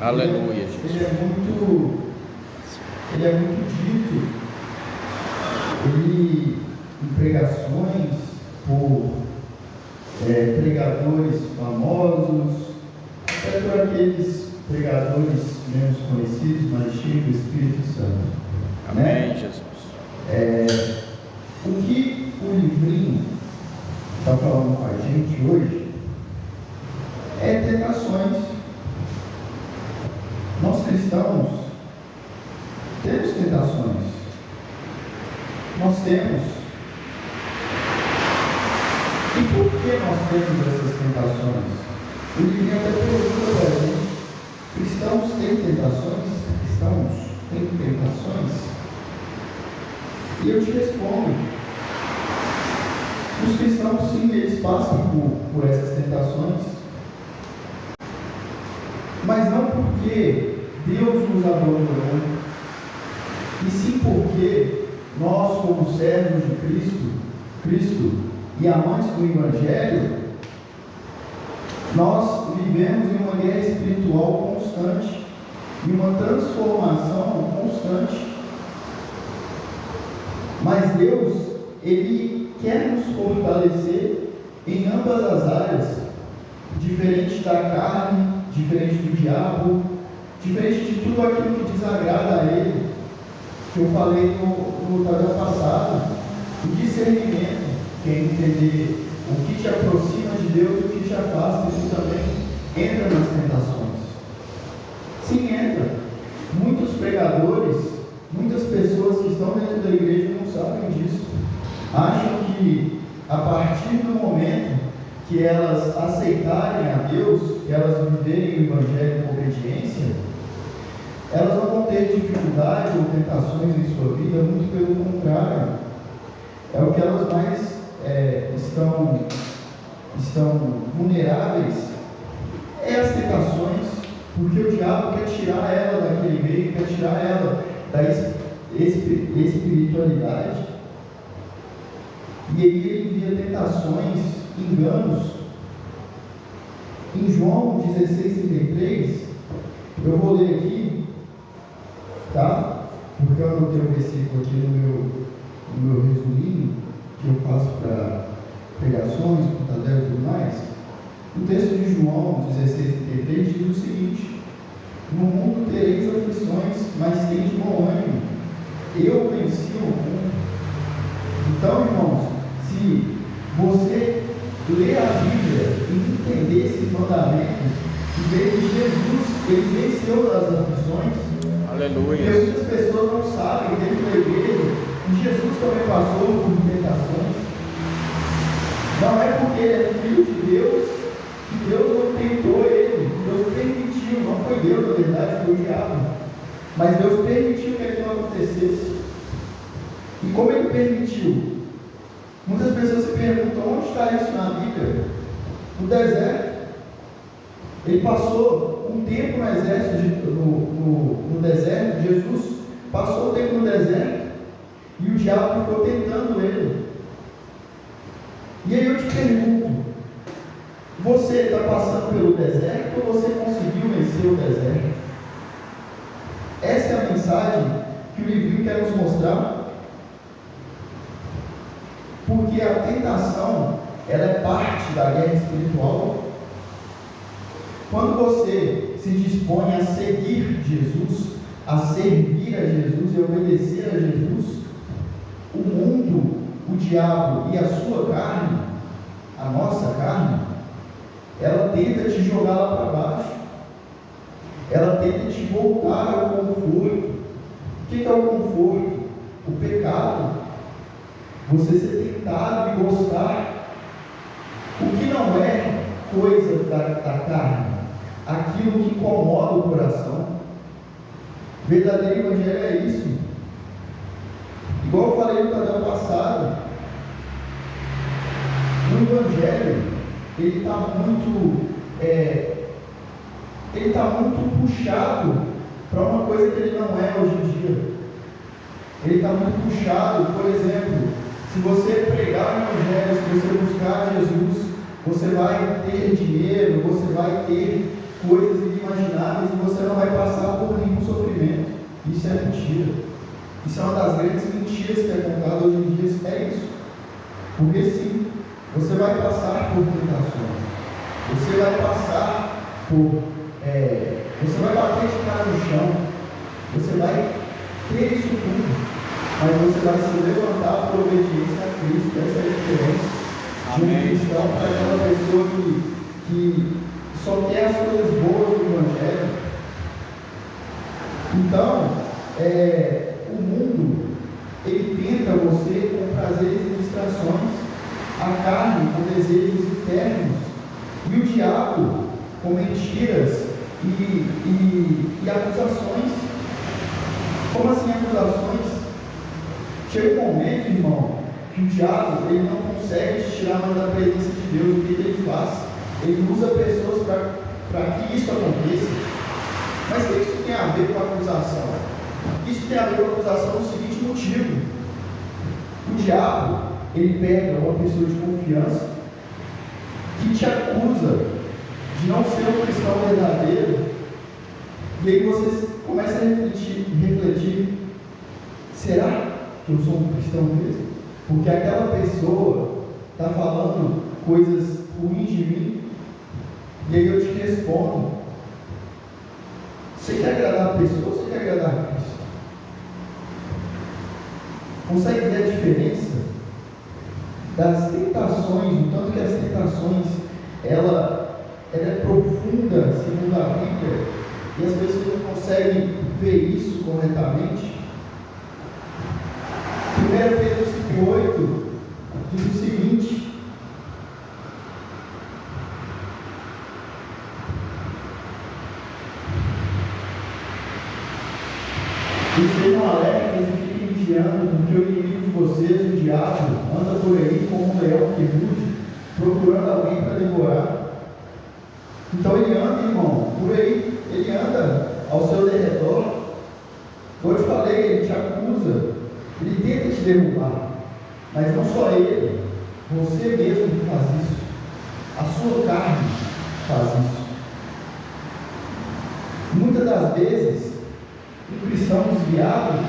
Aleluia, Jesus. Ele é muito dito. Ele, em pregações, por pregadores famosos, até por aqueles pregadores menos conhecidos, mas cheios do Espírito Santo. Amém, Jesus. O que o livrinho está falando com a gente hoje é tentações. Nós cristãos temos tentações. Nós temos. E por que nós temos essas tentações? O livrinho até pergunta para a gente: cristãos têm tentações? Cristãos têm tentações? E eu te respondo: os cristãos, sim, eles passam por essas tentações, mas não porque Deus nos abandonou, e sim porque nós, como servos de Cristo e amantes do Evangelho, nós vivemos em uma guerra espiritual constante, e uma transformação constante. Mas Deus, Ele quer nos fortalecer em ambas as áreas, diferente da carne, diferente do diabo, diferente de tudo aquilo que desagrada a Ele, que eu falei no tarefa passado. O discernimento, que é entender o que te aproxima de Deus e o que te afasta. Isso também entra nas tentações. Sim, entra. Muitos pregadores, muitas pessoas que estão dentro da igreja não sabem disso. Acham que a partir do momento que elas aceitarem a Deus, que elas viverem o Evangelho com obediência, elas não vão ter dificuldade ou tentações em sua vida. Muito pelo contrário, é o que elas mais estão vulneráveis, é as tentações, porque o diabo quer tirar ela daquele meio, quer tirar ela da espiritualidade, e ele envia tentações, enganos. Em João 16:33, eu vou ler aqui, tá? Porque eu anotei o versículo aqui no meu resuminho que eu faço para pregações, para tarefa e tudo mais. O texto de João 16:33 diz o seguinte: no mundo tereis aflições, mas tende bom ânimo, eu venci o mundo. Então, irmãos, se você ler a Bíblia e entender esses mandamentos, e ver que Jesus, ele venceu as aflições. Aleluia. Porque muitas pessoas não sabem dentro da igreja que Jesus também passou por tentações. Não é porque ele é filho de Deus que Deus não tentou ele, Deus permitiu. Não foi Deus, na verdade, foi o diabo, mas Deus permitiu que aquilo acontecesse. E como ele permitiu? Muitas pessoas se perguntam: onde está isso na Bíblia? No deserto. Ele passou um tempo no exército, no deserto. Jesus passou o tempo no deserto, e o diabo ficou tentando ele. E aí eu te pergunto: você está passando pelo deserto ou você conseguiu vencer o deserto? Essa é a mensagem que o livrinho quer nos mostrar. Porque a tentação, ela é parte da guerra espiritual. Quando você se dispõe a seguir Jesus, a servir a Jesus e obedecer a Jesus, o mundo, o diabo e a sua carne, a nossa carne, ela tenta te jogar lá para baixo. Ela tenta te voltar ao conforto. O que é o conforto? O pecado. Você ser tentado e gostar o que não é coisa da carne, aquilo que incomoda o coração. Verdadeiro evangelho é isso. Igual eu falei no tarefa passado, o evangelho ele está muito puxado para uma coisa que ele não é hoje em dia. Ele está muito puxado, por exemplo, se você pregar o evangelho, se você buscar Jesus, você vai ter dinheiro, você vai ter coisas inimagináveis, e você não Isso é mentira. Isso é uma das grandes mentiras que é contada hoje em dia. É isso. Porque sim, você vai passar por tentações. Você vai passar por. Você vai bater de cara no chão. Você vai ter isso tudo. Mas você vai se levantar por obediência a Cristo. Essa é a diferença de um cristão para aquela pessoa que só quer as coisas boas do Evangelho. Então, o mundo, ele tenta você com prazeres e distrações, a carne com desejos internos, e o diabo com mentiras e acusações. Como assim acusações? Chega um momento, irmão, que o diabo ele não consegue te tirar mais da presença de Deus. O que ele faz? Ele usa pessoas para que isso aconteça. Mas o que isso tem a ver com a acusação? Isso tem a ver com a acusação no seguinte motivo: o diabo, ele pega uma pessoa de confiança que te acusa de não ser um cristão verdadeiro, e aí você começa a refletir: será que eu sou um cristão mesmo? Porque aquela pessoa está falando coisas ruins de mim, e aí eu te respondo: você quer agradar a pessoa ou você quer agradar a Cristo? Consegue ver a diferença das tentações, o tanto que as tentações ela é profunda segundo a Bíblia, e as pessoas não conseguem ver isso corretamente? 1 Pedro 5,8 diz o seguinte: e sejam alertas e fiquem vigiando, porque o inimigo de vocês, o diabo, anda por aí como um leão que ruge, procurando alguém para devorar. Então ele anda, irmão, por aí, ele anda ao seu derredor. Como eu te falei, ele te acusa, ele tenta te derrubar, mas não só ele, você mesmo que faz isso, a sua carne faz isso. Muitas das vezes, um cristão desviado,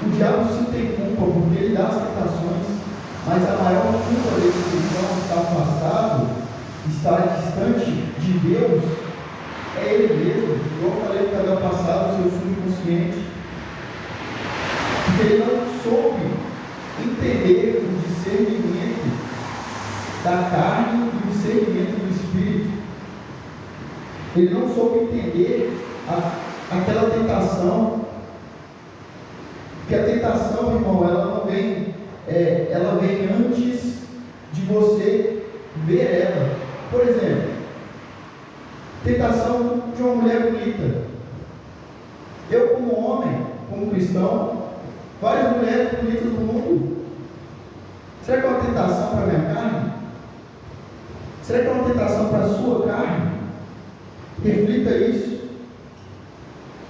o diabo sim tem culpa, porque ele dá as tentações, mas a maior culpa desse cristão estar afastado, estar distante de Deus, é ele mesmo. Como eu falei no canal passado, o seu subconsciente, porque ele não soube entender o discernimento da carne e o discernimento do espírito. Ele não soube entender aquela tentação, que a tentação, irmão, ela não vem, ela vem antes de você ver ela. Por exemplo, tentação de uma mulher bonita. Eu, como homem, como cristão, várias mulheres bonitas no mundo. Será que é uma tentação para a minha carne? Será que é uma tentação para a sua carne? Reflita isso.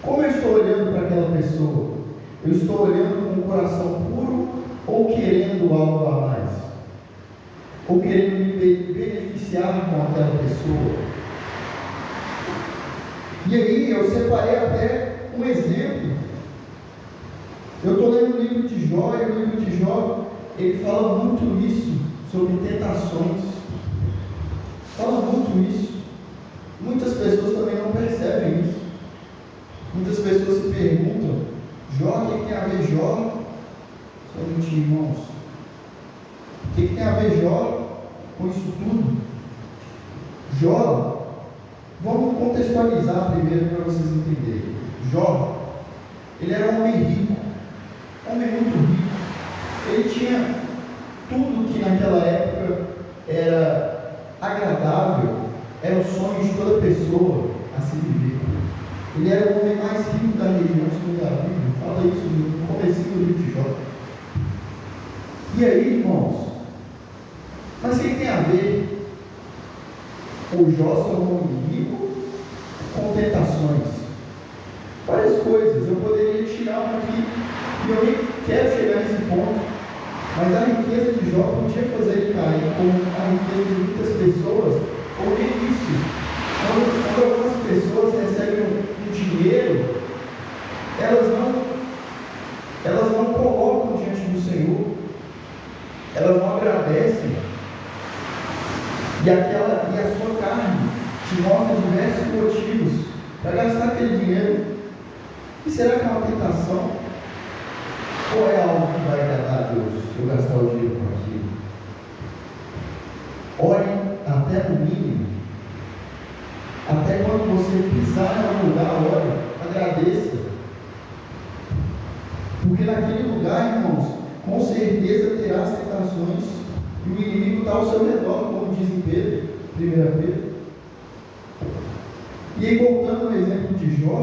Como eu estou olhando para aquela pessoa? Eu estou olhando com o coração puro ou querendo algo a mais? Ou querendo me beneficiar com aquela pessoa? E aí eu separei até um exemplo. Eu estou lendo o livro de Jó, e o livro de Jó, ele fala muito isso, sobre tentações. Fala muito isso. Muitas pessoas também não percebem isso. Muitas pessoas se perguntam: Jó, o que tem a ver Jó? Só um minutinho, irmãos. O que tem a ver Jó com isso tudo? Jó, vamos contextualizar primeiro para vocês entenderem. Jó, ele era um homem rico, homem muito rico. Ele tinha tudo que naquela época era agradável, era o sonho de toda pessoa a se viver. Ele era o homem mais rico da região, segundo a Bíblia. Fala isso no começo do livro de Jó. E aí, irmãos, mas o que tem a ver o Jó ser um homem rico com tentações? Várias coisas. Eu poderia tirar uma aqui, e eu nem quero chegar nesse ponto, mas a riqueza de Jó podia fazer ele cair como a riqueza de muitas pessoas, ou nem isso. Quando algumas pessoas recebem um dinheiro, elas diversos motivos para gastar aquele dinheiro. E será que é uma tentação? Ou é algo que vai agradar a Deus, eu gastar o dinheiro com aquilo? Ore até no mínimo. Até quando você pisar em algum lugar, ore, agradeça. Porque naquele lugar, irmãos, com certeza terá as tentações e o inimigo está ao seu redor, como diz em Pedro, 1 Pedro. E aí, voltando ao exemplo de Jó,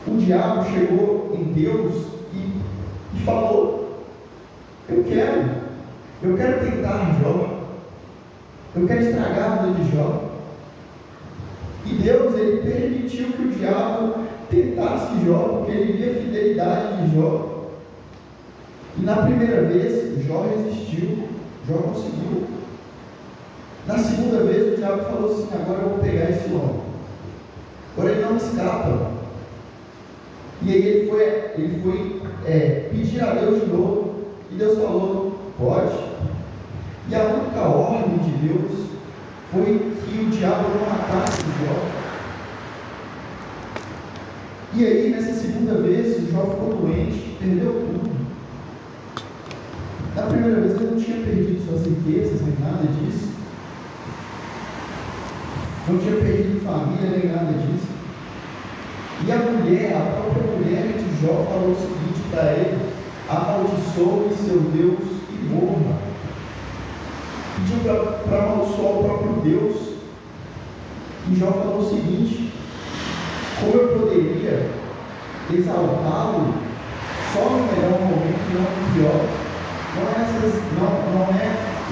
o diabo chegou em Deus e falou: eu quero tentar Jó, eu quero estragar a vida de Jó. E Deus, ele permitiu que o diabo tentasse Jó, porque ele via a fidelidade de Jó. E na primeira vez, Jó resistiu, Jó conseguiu. Na segunda vez, o diabo falou assim: agora eu vou pegar esse homem. Agora ele não escapa. E aí ele foi pedir a Deus de novo. E Deus falou: pode. E a única ordem de Deus foi que o diabo não matasse Jó. E aí, nessa segunda vez, Jó ficou doente, perdeu tudo. Na primeira vez, ele não tinha perdido suas riquezas, nem nada disso. Não tinha perdido família, nem nada disso. E a própria mulher de Jó, falou o seguinte para ele: amaldiçoe seu Deus e morra. Pediu para amaldiçoar o próprio Deus. E Jó falou o seguinte: como eu poderia exaltá-lo só no melhor momento e não no pior? Não é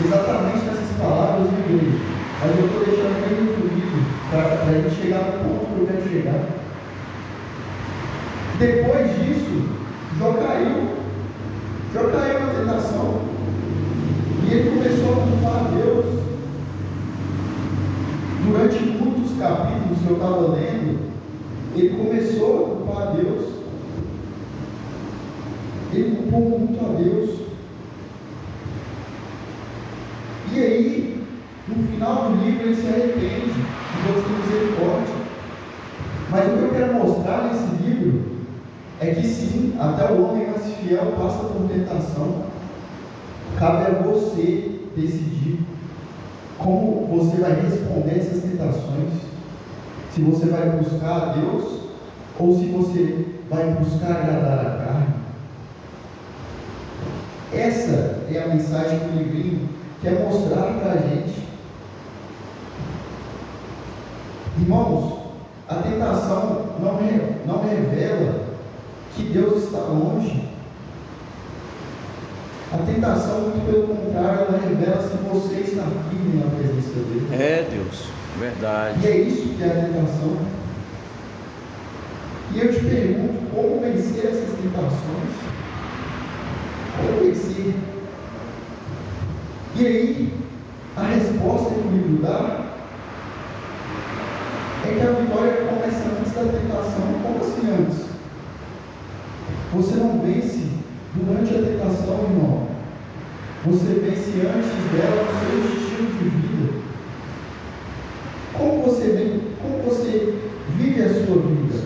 exatamente nessas palavras, meu igreja, mas eu estou deixando bem resumido para a gente chegar no ponto que eu quero chegar. Depois disso, Jó caiu na tentação. E ele começou a culpar Deus. Durante muitos capítulos que eu estava lendo, ele começou a culpar Deus. Ele culpou muito a Deus. E aí, no final do livro, ele se arrepende de Deus ter misericórdia. Mas o que eu quero mostrar nesse livro é que sim, até o homem mais fiel passa por tentação. Cabe a você decidir como você vai responder essas tentações. Se você vai buscar a Deus ou se você vai buscar agradar a carne. Essa é a mensagem que o livrinho quer mostrar para a gente. Irmãos, a tentação não revela que Deus está longe. A tentação, muito pelo contrário, ela revela se você está firme na presença dele. É, Deus, verdade. E é isso que é a tentação. E eu te pergunto, como vencer essas tentações? Como vencer? E aí, a resposta que o livro dá é que a vitória começa antes da tentação. Como assim antes? Você não vence durante a tentação, irmão. Você vence antes dela no seu estilo de vida. Como você vive a sua vida?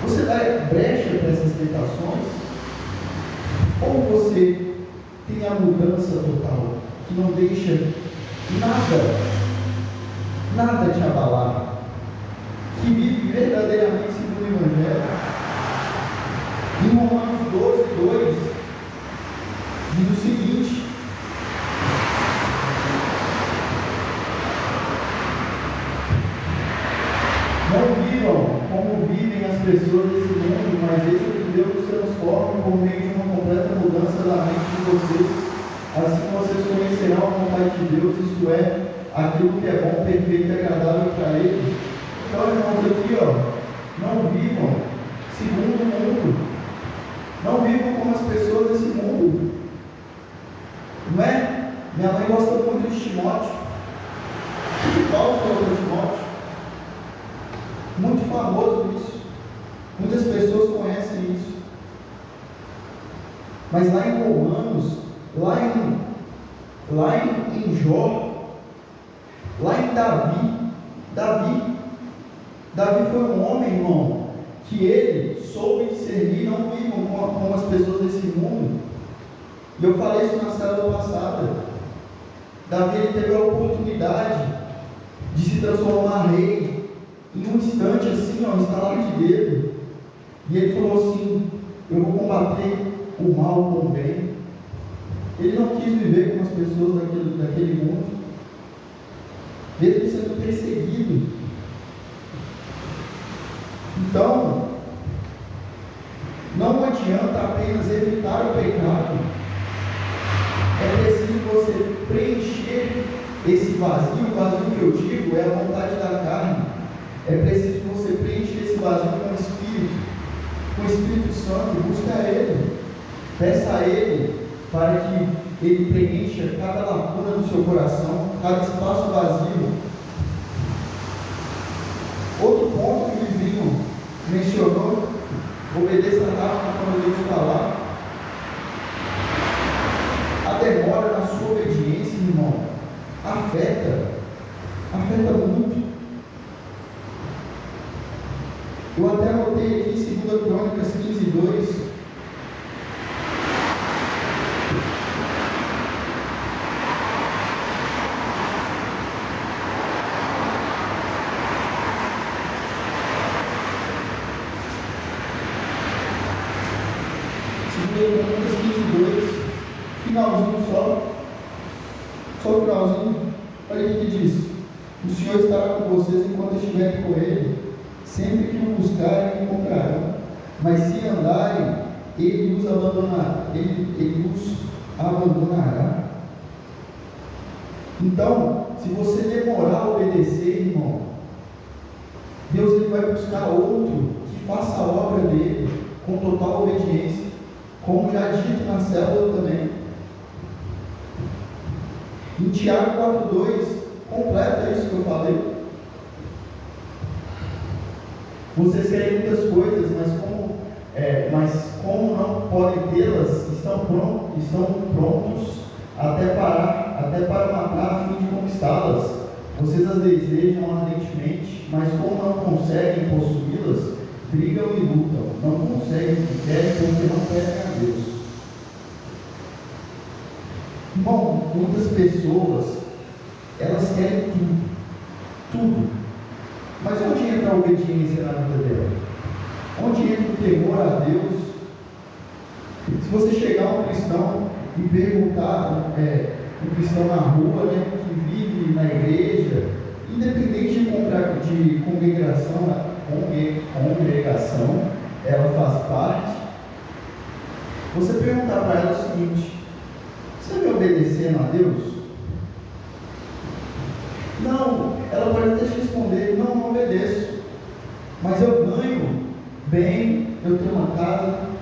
Você dá brecha para essas tentações? Ou você tem a mudança total, que não deixa nada te abalar, que vive verdadeiramente segundo o Evangelho? Em Romanos 12:2 diz o seguinte: não vivam como vivem as pessoas desse mundo, mas deixem que Deus os transforme por meio de uma completa mudança da mente de vocês. Assim vocês conhecerão a vontade de Deus, isto é, aquilo que é bom, perfeito e agradável para Ele. Então, irmãos, aqui, não vivam segundo o mundo. Não vivam como as pessoas desse mundo. Não é? Minha mãe gosta muito de Timóteo. O que Paulo falou para Timóteo? Muito famoso isso. Muitas pessoas conhecem isso. Mas lá em Romanos, lá em Jó, Lá em Davi foi um homem, irmão, que ele soube discernir, não vivam como as pessoas desse mundo. E eu falei isso na célula passada. Davi ele teve a oportunidade de se transformar rei em um instante, assim, ó, um estalar de dedo. E ele falou assim: eu vou combater o mal com o bem. Ele não quis viver como as pessoas daquele mundo, mesmo sendo perseguido. Então, não adianta apenas evitar o pecado, é preciso você preencher esse vazio. O vazio que eu digo é a vontade da carne. É preciso você preencher esse vazio com o Espírito Santo. Busca Ele, peça a Ele para que Ele preencha cada lacuna do seu coração, cada espaço vazio. Outro ponto que o livrinho mencionou: obedeça rápido quando Deus falar. A demora na sua obediência, irmão, afeta muito. Eu até anotei aqui em 2 Crônicas 15:2. Finalzinho só o finalzinho. Olha o que diz: o Senhor estará com vocês enquanto estiverem com Ele. Sempre que o buscarem, o encontrarão. Mas se andarem, Ele os abandonará. Então, se você demorar a obedecer, irmão, Deus ele vai buscar outro que faça a obra dele com total obediência, como já dito na célula também. Em Tiago 4:2, completa isso que eu falei. Vocês querem muitas coisas, mas como não podem tê-las, estão prontos até para matar a fim de conquistá-las. Vocês as desejam ardentemente, mas como não conseguem possuí-las, brigam e lutam. Não conseguem o que querem porque não pedem a Deus. Irmão, muitas pessoas, elas querem tudo. Mas onde entra a obediência na vida dela? Onde entra o temor a Deus? Se você chegar a um cristão e perguntar, um cristão na rua, né, que vive na igreja, independente de congregação, ela faz parte, você perguntar para ela o seguinte: você está me obedecendo a Deus? Não, ela pode até te responder: não obedeço, mas eu ganho bem, eu tenho uma casa.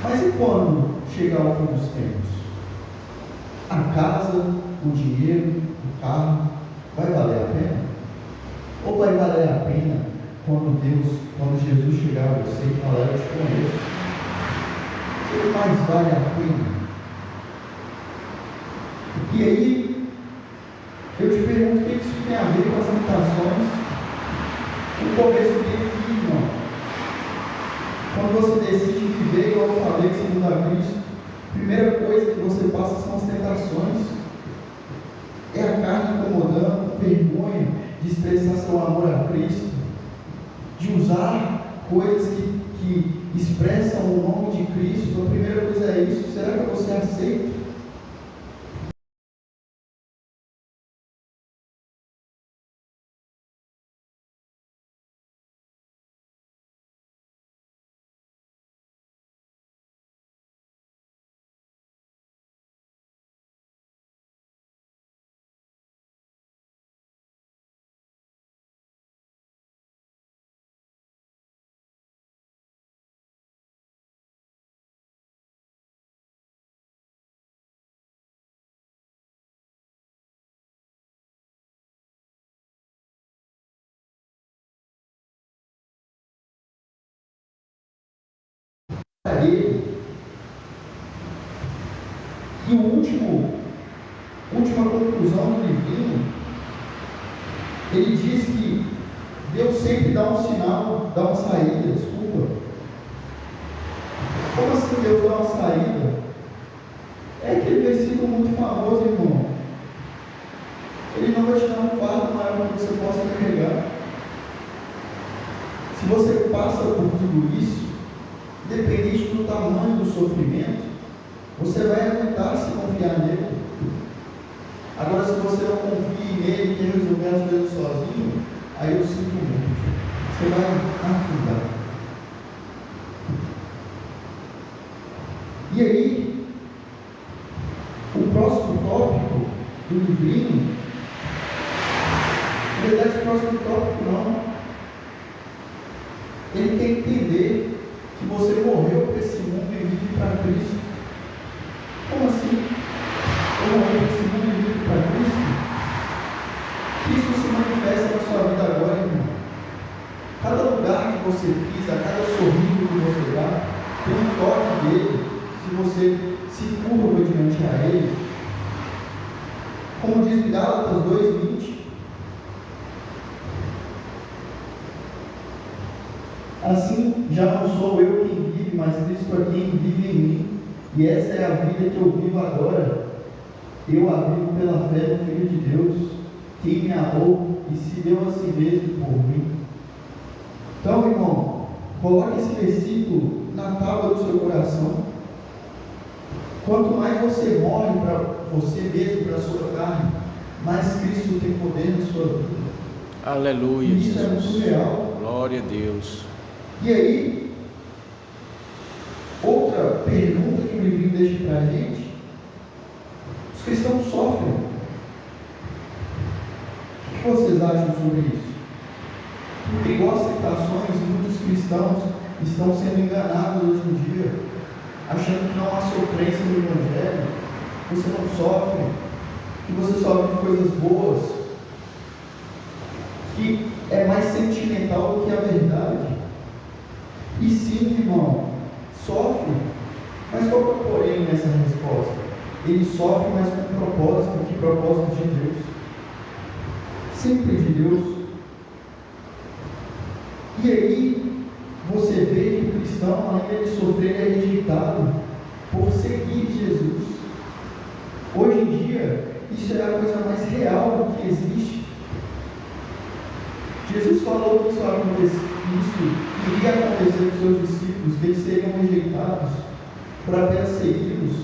Mas e quando chegar ao fim dos tempos? A casa, o dinheiro, o carro, vai valer a pena? Ou vai valer a pena quando Jesus chegar a você e falar: eu te conheço? O que mais vale a pena? E aí, eu te pergunto: o que isso tem a ver com as tentações? O começo dele aqui, irmão. Quando você decide viver, igual eu falei, segundo a Cristo, a primeira coisa que você passa são as tentações. É a carne incomodando, vergonha de expressar seu amor a Cristo, de usar coisas que expressam o nome de Cristo. A primeira coisa é isso. Será que você aceita? Ele. E o última conclusão do livrinho, ele diz que Deus sempre dá um sinal, dá uma saída, desculpa. Como assim Deus dá uma saída? É aquele versículo muito famoso, irmão. Ele não vai te dar um fardo maior que você possa carregar. Se você passa por tudo isso, independente do tamanho do sofrimento, você vai aguentar se confiar nele. Agora, se você não confia nele e quer resolver as coisas sozinho, aí eu sinto muito. Você vai afundar. E aí, o próximo tópico do livrinho, na verdade, o próximo tópico não. Ele quer entender que você morreu para esse mundo e vive para Cristo. Como assim? Eu morri para esse mundo e vivo para Cristo? Isso se manifesta na sua vida agora, irmão. Cada lugar que você pisa, cada sorriso que você dá, tem um toque dele, se você se curva diante a ele. Como diz Gálatas 2:20, assim já não sou eu quem vive, mas Cristo é quem vive em mim. E essa é a vida que eu vivo agora. Eu a vivo pela fé no Filho de Deus, quem me amou e se deu a si mesmo por mim. Então, irmão, coloque esse versículo na tábua do seu coração. Quanto mais você morre para você mesmo, para a sua carne, mais Cristo tem poder na sua vida. Aleluia, E isso Jesus. é muito real. Glória a Deus. E aí, outra pergunta que o livrinho deixa para a gente: os cristãos sofrem. O que vocês acham sobre isso? Porque, igual as tentações, muitos cristãos estão sendo enganados hoje em dia, achando que não há sofrência no Evangelho, que você não sofre, que você só vive coisas boas, que é mais sentimental do que a verdade. E sim, irmão, sofre, mas qual é o porém nessa resposta? Ele sofre, mas com propósito, que propósito de Deus, sempre de Deus. E aí, você vê que o cristão, além de sofrer, é rejeitado por seguir Jesus. Hoje em dia, isso é a coisa mais real do que existe. Jesus falou que isso iria acontecer com seus discípulos, que eles seriam rejeitados por apenas segui-los,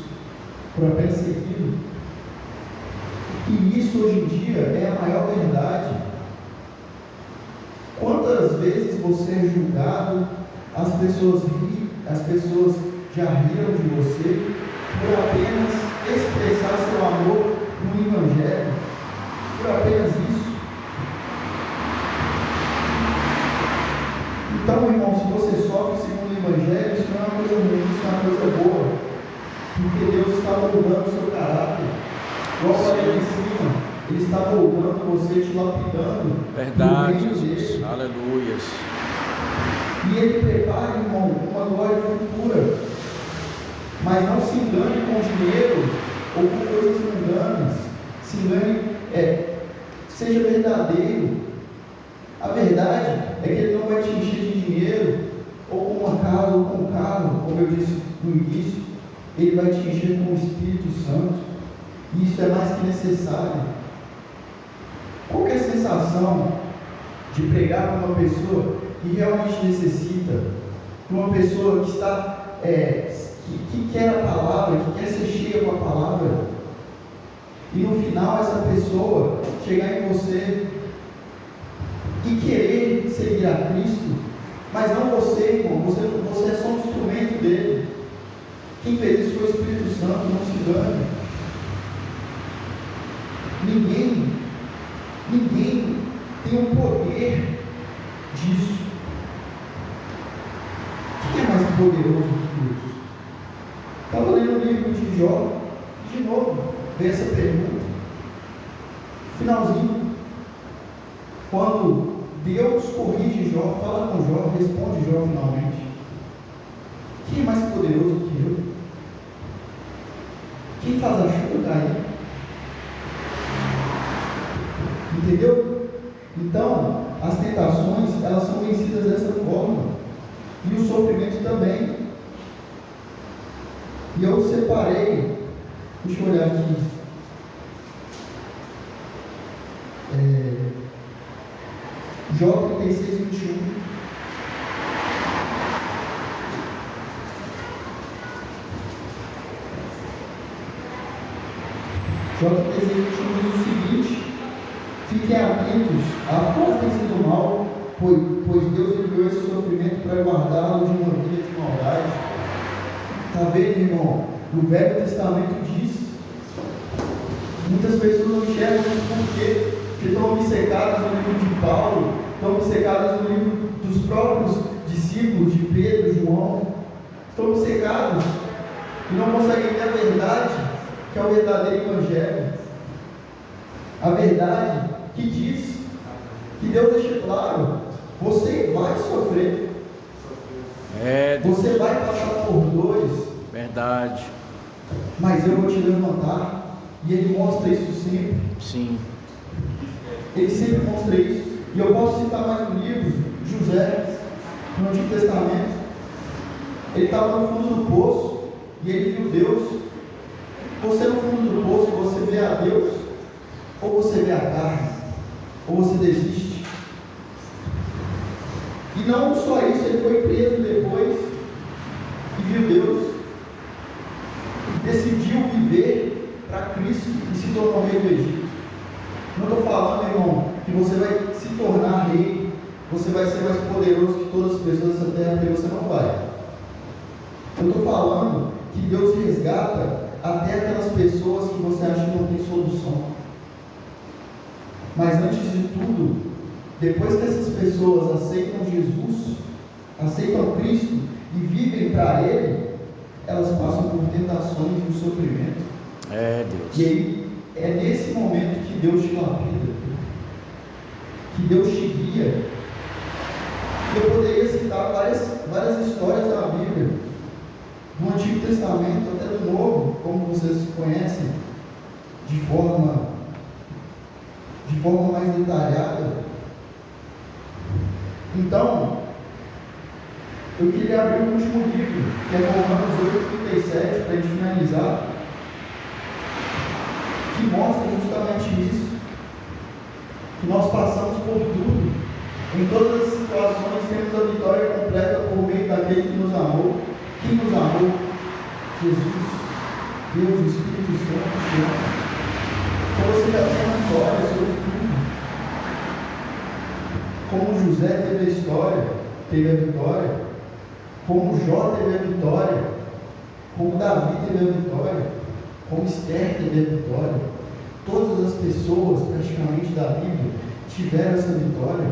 E isso hoje em dia é a maior verdade. Quantas vezes você é julgado, as pessoas já riram de você por apenas expressar seu amor no Evangelho, por apenas isso. Então, irmão, se você sofre segundo o Evangelho, isso não é uma coisa ruim, isso é uma coisa boa, porque Deus está moldando o seu caráter. Igual eu falei lá em cima, Ele está moldando você, te lapidando. Verdade, Jesus. Aleluia. E Ele prepara, irmão, uma glória futura. Mas não se engane com dinheiro ou com coisas mundanas. Se engane, seja verdadeiro. A verdade é que Ele não vai te encher de dinheiro, ou com uma casa, ou com um carro, como eu disse no início. Ele vai te encher com o Espírito Santo. E isso é mais que necessário. Qual que é a sensação de pregar para uma pessoa que realmente necessita, para uma pessoa que está, que quer a palavra, que quer ser cheia com a palavra, e no final essa pessoa chegar em você e querer seguir a Cristo, mas não você, irmão, você é só um instrumento dele. Quem fez isso foi o Espírito Santo, não se engane. Ninguém tem o poder disso. O que é mais poderoso que Deus? Estava lendo o livro de Jó, de novo, veio essa pergunta. Finalzinho, quando Deus corrige Jó, fala com Jó, responde Jó finalmente. Quem é mais poderoso que eu? Quem faz a chuva cair? Entendeu? Então, as tentações, elas são vencidas dessa forma. E o sofrimento também. E eu separei, deixa eu olhar aqui. Jó 36, 21. Jó 36, 21 diz o seguinte: fiquem atentos, afastem-se do mal, pois Deus enviou esse sofrimento para guardá-lo de uma vida de maldade. Está vendo, irmão? O Velho Testamento diz. Muitas pessoas não enxergam isso porque estão obcecadas no livro de Paulo, estão obcecadas no livro dos próprios discípulos de Pedro, João, estão obcecados e não conseguem ver a verdade, que é o verdadeiro Evangelho. A verdade que diz, que Deus deixa claro: você vai sofrer, você vai passar por dores, verdade, mas eu vou te levantar. E Ele mostra isso sempre. sim, Ele sempre mostra isso. E eu posso citar mais um livro, José, no Antigo Testamento. Ele estava no fundo do poço e ele viu Deus. Você no fundo do poço, você vê a Deus, ou você vê a carne, ou você desiste. E não só isso, ele foi preso depois e viu Deus. E decidiu viver para Cristo e se tornou rei do Egito. Não estou falando, irmão, que você vai se tornar rei, você vai ser mais poderoso que todas as pessoas dessa terra, porque você não vai. Eu estou falando que Deus resgata até aquelas pessoas que você acha que não tem solução. Mas antes de tudo, depois que essas pessoas aceitam Jesus, aceitam Cristo e vivem para Ele, elas passam por tentações e sofrimento. Deus. E aí, é nesse momento que Deus te lapida, que Deus te guia. Eu poderia citar várias histórias da Bíblia, do Antigo Testamento até do Novo, como vocês conhecem, de forma mais detalhada. Então, eu queria abrir o último livro, que é Romanos 8:37, para a gente finalizar, que mostra justamente isso, que nós passamos por tudo, em todas as situações temos a vitória completa por meio daquele que nos amou. Quem nos amou? Jesus, Deus, o Espírito Santo te ama. Então você já tem uma vitória sobre tudo. Como José teve a história, teve a vitória, como Jó teve a vitória, como Davi teve a vitória, como Esther teve a vitória. Todas as pessoas praticamente da Bíblia tiveram essa vitória.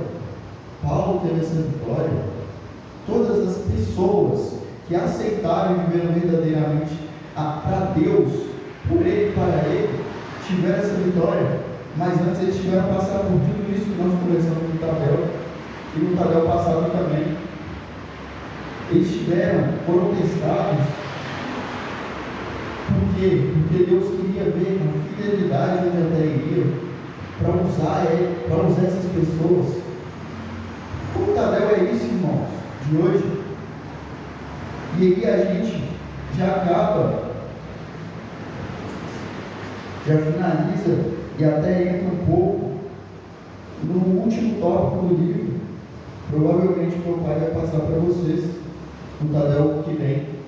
Paulo teve essa vitória. Todas as pessoas que aceitaram e viveram verdadeiramente para Deus, por Ele e para Ele, tiveram essa vitória. Mas antes eles tiveram que passar por tudo isso que nós conversamos no Tadel e no Tadel passado também. Eles foram testados. Por quê? Porque Deus queria ver a fidelidade onde até iria, para usar essas pessoas. Como o Tadel é isso, irmãos, de hoje. E aí a gente já finaliza e até entra um pouco no último tópico do livro. Provavelmente meu pai vai passar para vocês no Tadel que vem.